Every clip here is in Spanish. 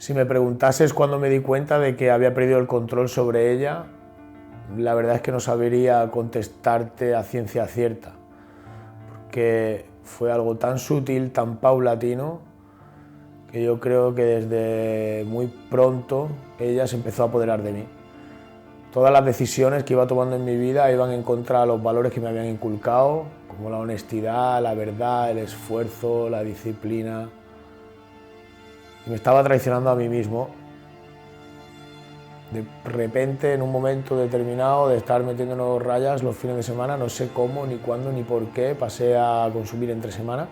Si me preguntases cuándo me di cuenta de que había perdido el control sobre ella, la verdad es que no sabría contestarte a ciencia cierta, porque fue algo tan sutil, tan paulatino, que yo creo que desde muy pronto ella se empezó a apoderar de mí. Todas las decisiones que iba tomando en mi vida iban en contra de los valores que me habían inculcado, como la honestidad, la verdad, el esfuerzo, la disciplina. Y me estaba traicionando a mí mismo. De repente, en un momento determinado de estar metiéndonos rayas los fines de semana, no sé cómo, ni cuándo, ni por qué, pasé a consumir entre semana.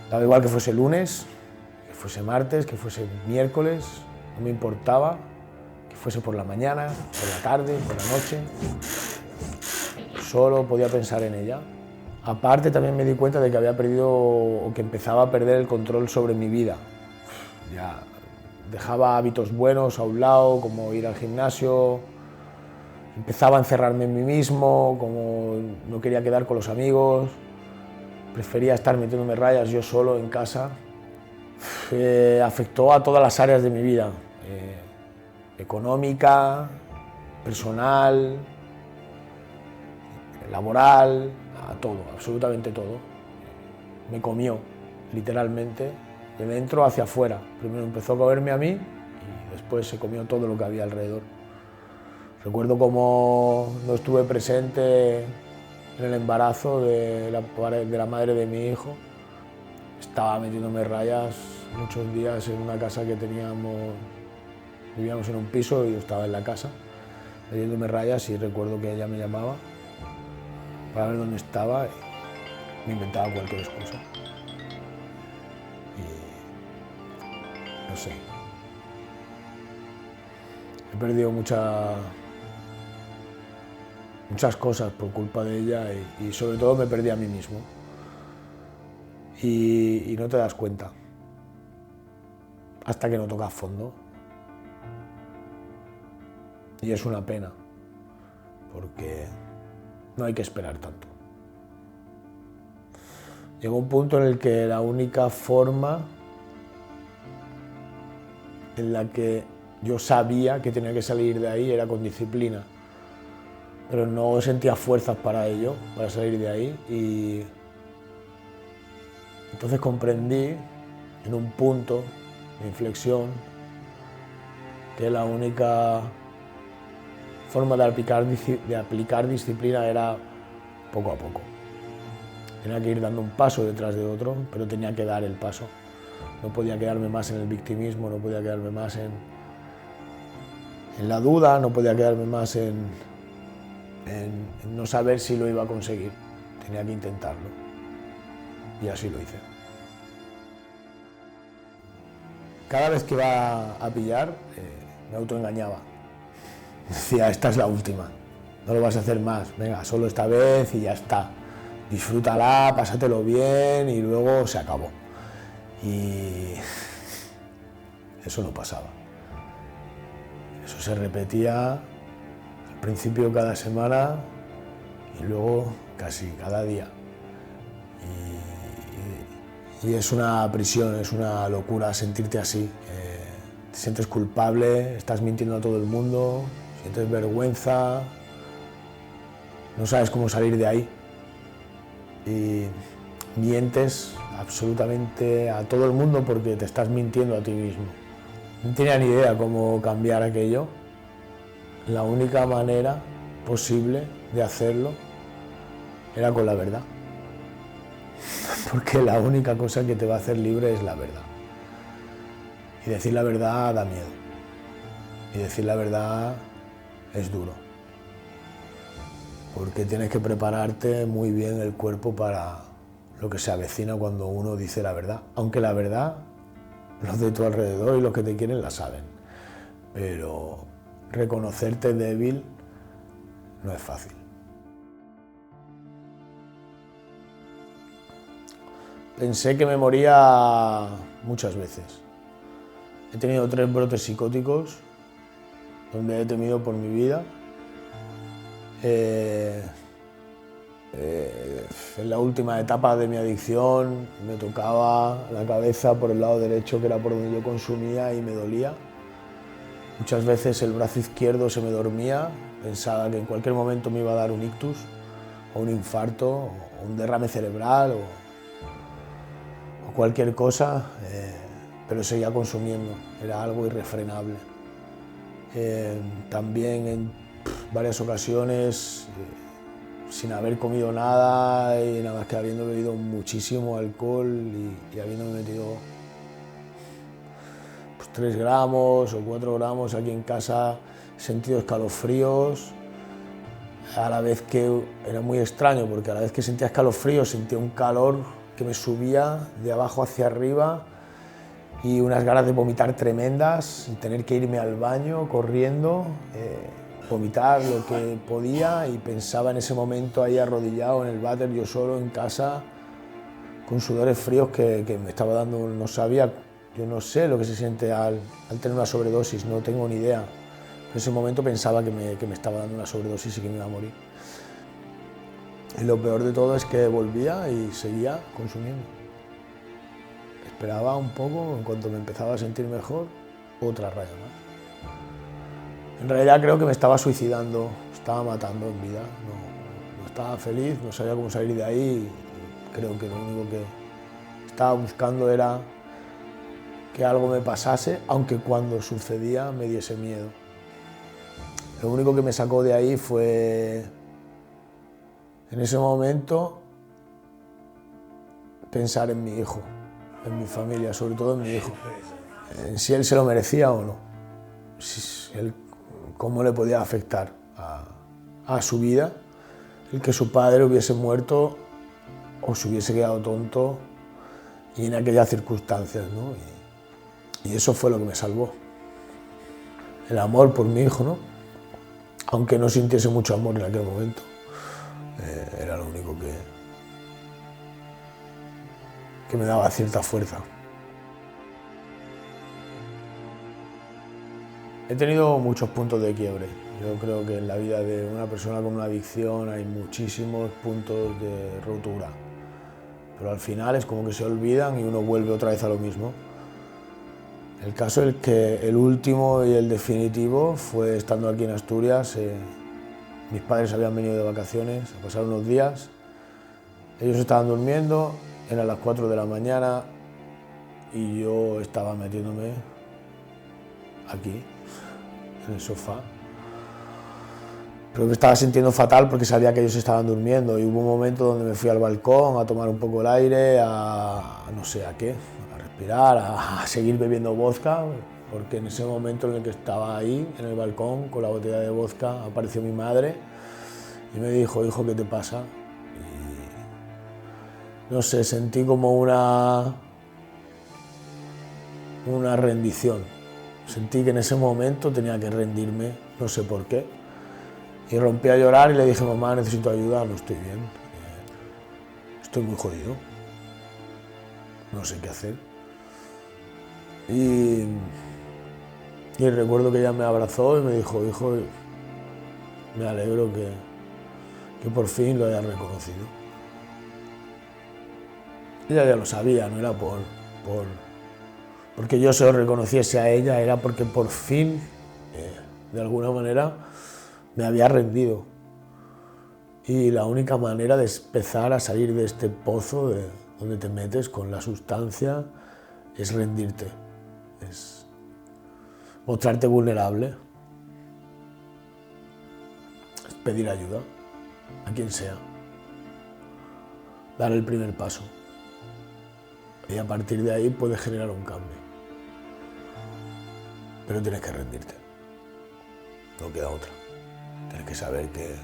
Daba igual que fuese lunes, que fuese martes, que fuese miércoles, no me importaba, que fuese por la mañana, por la tarde, por la noche. Solo podía pensar en ella. Aparte, también me di cuenta de que había perdido, o que empezaba a perder el control sobre mi vida. Ya dejaba hábitos buenos a un lado, como ir al gimnasio, empezaba a encerrarme en mí mismo, como no quería quedar con los amigos, prefería estar metiéndome rayas yo solo en casa. Afectó a todas las áreas de mi vida, económica, personal, laboral, a todo, absolutamente todo. Me comió, literalmente, de dentro hacia afuera. Primero empezó a comerme a mí y después se comió todo lo que había alrededor. Recuerdo cómo no estuve presente en el embarazo de la madre de mi hijo. Estaba metiéndome rayas muchos días en una casa que teníamos, vivíamos en un piso y yo estaba en la casa metiéndome rayas, y recuerdo que ella me llamaba para ver dónde estaba y me inventaba cualquier excusa. Y no sé. He perdido muchas cosas por culpa de ella y sobre todo me perdí a mí mismo. Y no te das cuenta hasta que no tocas fondo. Y es una pena, porque no hay que esperar tanto. Llegó un punto en el que la única forma en la que yo sabía que tenía que salir de ahí era con disciplina, pero no sentía fuerzas para ello, para salir de ahí. Y entonces comprendí en un punto de inflexión que la única forma de aplicar disciplina era poco a poco. Tenía que ir dando un paso detrás de otro, pero tenía que dar el paso. No podía quedarme más en el victimismo, no podía quedarme más en la duda, no podía quedarme más en no saber si lo iba a conseguir. Tenía que intentarlo. Y así lo hice. Cada vez que iba a pillar, me autoengañaba. Decía, esta es la última, no lo vas a hacer más, venga, solo esta vez y ya está. Disfrútala, pásatelo bien y luego se acabó. Y eso no pasaba. Eso se repetía al principio cada semana y luego casi cada día. Y es una prisión, es una locura sentirte así. Te sientes culpable, estás mintiendo a todo el mundo, sientes vergüenza, no sabes cómo salir de ahí. Y mientes absolutamente a todo el mundo porque te estás mintiendo a ti mismo. No tenía ni idea cómo cambiar aquello. La única manera posible de hacerlo era con la verdad. Porque la única cosa que te va a hacer libre es la verdad. Y decir la verdad da miedo. Y decir la verdad es duro. Porque tienes que prepararte muy bien el cuerpo para lo que se avecina cuando uno dice la verdad. Aunque la verdad, los de tu alrededor y los que te quieren la saben. Pero reconocerte débil no es fácil. Pensé que me moría muchas veces. He tenido 3 brotes psicóticos donde he temido por mi vida. En la última etapa de mi adicción me tocaba la cabeza por el lado derecho, que era por donde yo consumía, y me dolía. Muchas veces el brazo izquierdo se me dormía, pensaba que en cualquier momento me iba a dar un ictus, o un infarto, o un derrame cerebral, o cualquier cosa, pero seguía consumiendo, era algo irrefrenable. También en varias ocasiones, sin haber comido nada y nada más que habiendo bebido muchísimo alcohol y habiéndome metido 3 gramos o 4 gramos aquí en casa, he sentido escalofríos, a la vez que era muy extraño, porque a la vez que sentía escalofríos sentía un calor que me subía de abajo hacia arriba y unas ganas de vomitar tremendas, y tener que irme al baño corriendo, vomitar lo que podía, y pensaba en ese momento ahí arrodillado en el váter, yo solo en casa, con sudores fríos que me estaba dando, no sabía, yo no sé lo que se siente al tener una sobredosis, no tengo ni idea. En ese momento pensaba que me estaba dando una sobredosis y que me iba a morir. Y lo peor de todo es que volvía y seguía consumiendo. Esperaba un poco, en cuanto me empezaba a sentir mejor, otra raya más. En realidad creo que me estaba suicidando, estaba matando en vida, no estaba feliz, no sabía cómo salir de ahí. Creo que lo único que estaba buscando era que algo me pasase, aunque cuando sucedía me diese miedo. Lo único que me sacó de ahí fue, en ese momento, pensar en mi hijo, en mi familia, sobre todo en mi hijo. En si él se lo merecía o no. Cómo le podía afectar a su vida el que su padre hubiese muerto o se hubiese quedado tonto y en aquellas circunstancias, ¿no? Y eso fue lo que me salvó. El amor por mi hijo, ¿no? Aunque no sintiese mucho amor en aquel momento, era lo único que me daba cierta fuerza. He tenido muchos puntos de quiebre. Yo creo que en la vida de una persona con una adicción hay muchísimos puntos de rotura, pero al final es como que se olvidan y uno vuelve otra vez a lo mismo. El caso es que el último y el definitivo fue estando aquí en Asturias. Mis padres habían venido de vacaciones a pasar unos días. Ellos estaban durmiendo, eran las 4 de la mañana y yo estaba metiéndome aquí, en el sofá. Pero me estaba sintiendo fatal porque sabía que ellos estaban durmiendo, y hubo un momento donde me fui al balcón a tomar un poco el aire, a no sé a qué, a respirar, a seguir bebiendo vodka, porque en ese momento en el que estaba ahí, en el balcón, con la botella de vodka, apareció mi madre y me dijo: hijo, ¿qué te pasa? Y no sé, sentí como una rendición. Sentí que en ese momento tenía que rendirme, no sé por qué. Y rompí a llorar y le dije: mamá, necesito ayuda, no estoy bien, estoy muy jodido, no sé qué hacer. Y recuerdo que ella me abrazó y me dijo: hijo, me alegro que por fin lo hayas reconocido. Ella ya lo sabía, no era porque yo se lo reconociese a ella, era porque por fin, de alguna manera, me había rendido. Y la única manera de empezar a salir de este pozo donde te metes con la sustancia es rendirte, es mostrarte vulnerable, es pedir ayuda a quien sea, dar el primer paso. Y a partir de ahí puedes generar un cambio. Pero tienes que rendirte, no queda otra. Tienes que saber que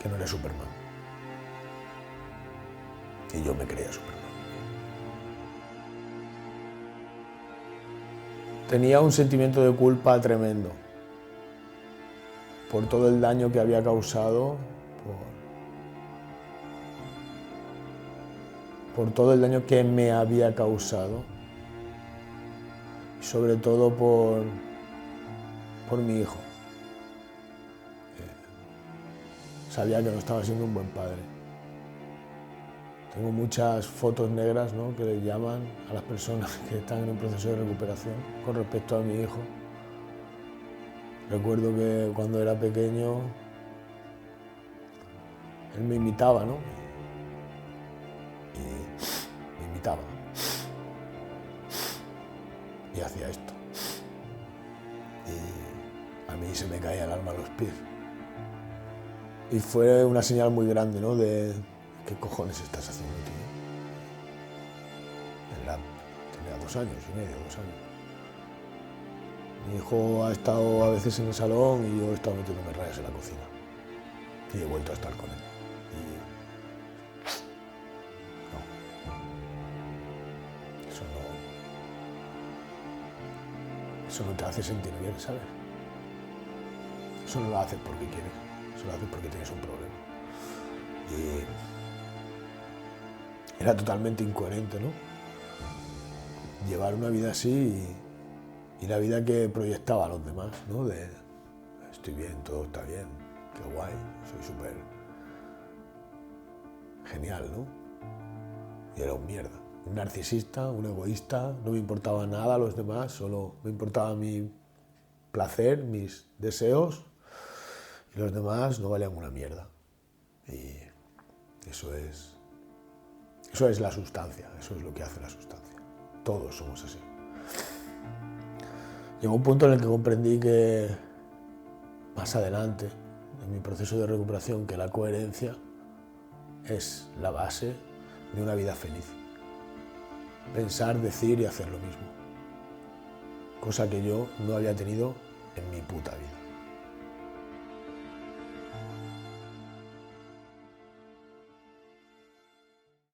no eres Superman. Y yo me creía Superman. Tenía un sentimiento de culpa tremendo por todo el daño que había causado, por todo el daño que me había causado, y sobre todo por mi hijo. sabía que no estaba siendo un buen padre. Tengo muchas fotos negras, ¿no?, que le llaman a las personas que están en un proceso de recuperación con respecto a mi hijo. Recuerdo que cuando era pequeño él me imitaba, ¿no? Y me imitaba. Y hacía esto. Y a mí se me caía el alma a los pies. Y fue una señal muy grande, ¿no?, de ¿qué cojones estás haciendo, tío? Tenía 2 años y medio, 2 años. Mi hijo ha estado a veces en el salón y yo he estado metiéndome rayas en la cocina. Y he vuelto a estar con él. Eso no te hace sentir bien, ¿sabes? Eso no lo haces porque quieres, eso lo haces porque tienes un problema. Y era totalmente incoherente, ¿no?, llevar una vida así y la vida que proyectaba a los demás, ¿no?, de estoy bien, todo está bien, qué guay, soy súper genial, ¿no? Y era un mierda. Un narcisista, un egoísta, no me importaba nada a los demás, solo me importaba mi placer, mis deseos, y los demás no valían una mierda. Y eso es la sustancia, eso es lo que hace la sustancia. Todos somos así. Llegó un punto en el que comprendí que más adelante, en mi proceso de recuperación, que la coherencia es la base de una vida feliz. Pensar, decir y hacer lo mismo. Cosa que yo no había tenido en mi puta vida.